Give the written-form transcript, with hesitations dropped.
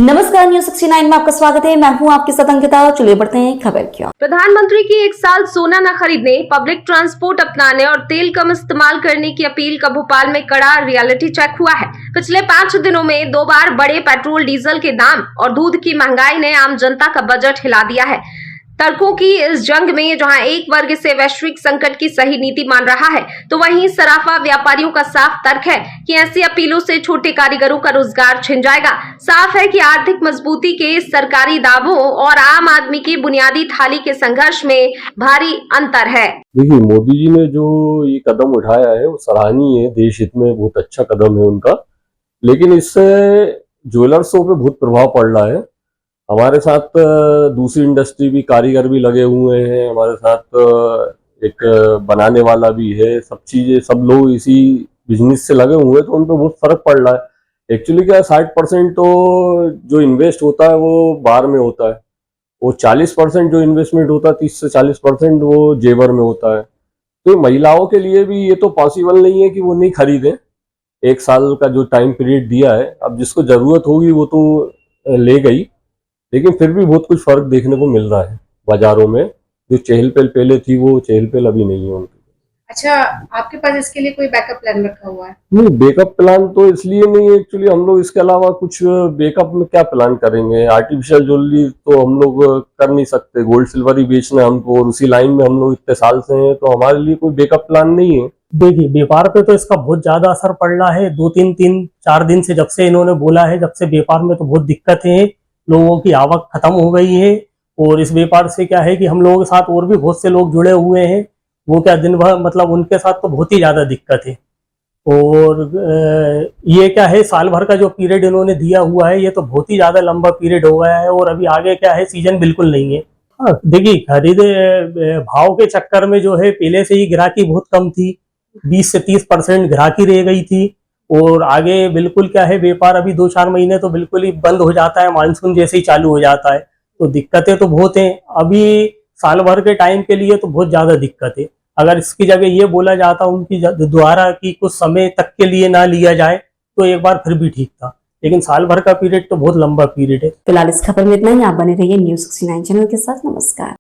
नमस्कार, न्यूज़ 69 में आपका स्वागत है। मैं हूं आपके साथ अंकिता। चलिए बढ़ते हैं खबर की ओर। प्रधानमंत्री की 1 साल सोना न खरीदने, पब्लिक ट्रांसपोर्ट अपनाने और तेल कम इस्तेमाल करने की अपील का भोपाल में कड़ा रियलिटी चेक हुआ है। पिछले 5 दिनों में 2 बार बढ़े पेट्रोल डीजल के दाम और दूध की महंगाई ने आम जनता का बजट हिला दिया है। तर्कों की इस जंग में जहां एक वर्ग इसे वैश्विक संकट की सही नीति मान रहा है, तो वहीं सराफा व्यापारियों का साफ तर्क है कि ऐसी अपीलों से छोटे कारीगरों का रोजगार छिन जाएगा। साफ है कि आर्थिक मजबूती के सरकारी दावों और आम आदमी की बुनियादी थाली के संघर्ष में भारी अंतर है। देखिए, मोदी जी ने जो ये कदम उठाया है वो सराहनीय है। देश हित में बहुत अच्छा कदम है उनका, लेकिन इससे ज्वेलर्सों पे बहुत प्रभाव पड़ रहा है। हमारे साथ दूसरी इंडस्ट्री भी, कारीगर भी लगे हुए हैं, हमारे साथ एक बनाने वाला भी है। सब चीजें, सब लोग इसी बिजनेस से लगे हुए हैं, तो उन पर बहुत फर्क पड़ रहा है। एक्चुअली क्या है, 60% तो जो इन्वेस्ट होता है वो बाहर में होता है, वो 40% जो इन्वेस्टमेंट होता है, 30 से 40% वो जेवर में होता है। तो महिलाओं के लिए भी ये तो पॉसिबल नहीं है कि वो नहीं खरीदें। 1 साल का जो टाइम पीरियड दिया है, अब जिसको जरूरत होगी वो तो ले गई, लेकिन फिर भी बहुत कुछ फर्क देखने को मिल रहा है बाजारों में। जो चहल पहल पहले थी वो चहल पहल अभी नहीं है उनकी। अच्छा, आपके पास इसके लिए कोई बैकअप प्लान रखा हुआ है? नहीं, बैकअप प्लान तो इसलिए नहीं है। एक्चुअली हम लोग इसके अलावा कुछ बैकअप में क्या प्लान करेंगे। आर्टिफिशियल ज्वेलरी तो हम लोग कर नहीं सकते, गोल्ड सिल्वर ही बेचना है हमको, और उसी लाइन में हम लोग इतने साल से हैं, तो हमारे लिए कोई बैकअप प्लान नहीं है। देखिए, व्यापार पे तो इसका बहुत ज्यादा असर पड़ रहा है। 2-3-4 दिन से, जब से इन्होंने बोला है, जब से व्यापार में तो बहुत दिक्कत है। लोगों की आवक खत्म हो गई है, और इस व्यापार से क्या है कि हम लोगों के साथ और भी बहुत से लोग जुड़े हुए हैं। वो क्या दिन भर, मतलब उनके साथ तो बहुत ही ज्यादा दिक्कत है। और ये क्या है, साल भर का जो पीरियड इन्होंने दिया हुआ है, ये तो बहुत ही ज्यादा लंबा पीरियड हो गया है। और अभी आगे क्या है, सीजन बिल्कुल नहीं है। हाँ, देखिए, खरीदे भाव के चक्कर में जो है, पहले से ही ग्राहकी बहुत कम थी। 20 से 30% ग्राहकी रह गई थी। और आगे बिल्कुल क्या है, व्यापार अभी 2-4 महीने तो बिल्कुल ही बंद हो जाता है, मानसून जैसे ही चालू हो जाता है। तो दिक्कतें तो बहुत हैं। अभी साल भर के टाइम के लिए तो बहुत ज्यादा दिक्कत है। अगर इसकी जगह ये बोला जाता उनकी द्वारा कि कुछ समय तक के लिए ना लिया जाए, तो एक बार फिर भी ठीक था, लेकिन साल भर का पीरियड तो बहुत लंबा पीरियड है। फिलहाल इस खबर में इतना ही। आप बने रहिए न्यूज़ 69 चैनल के साथ। नमस्कार।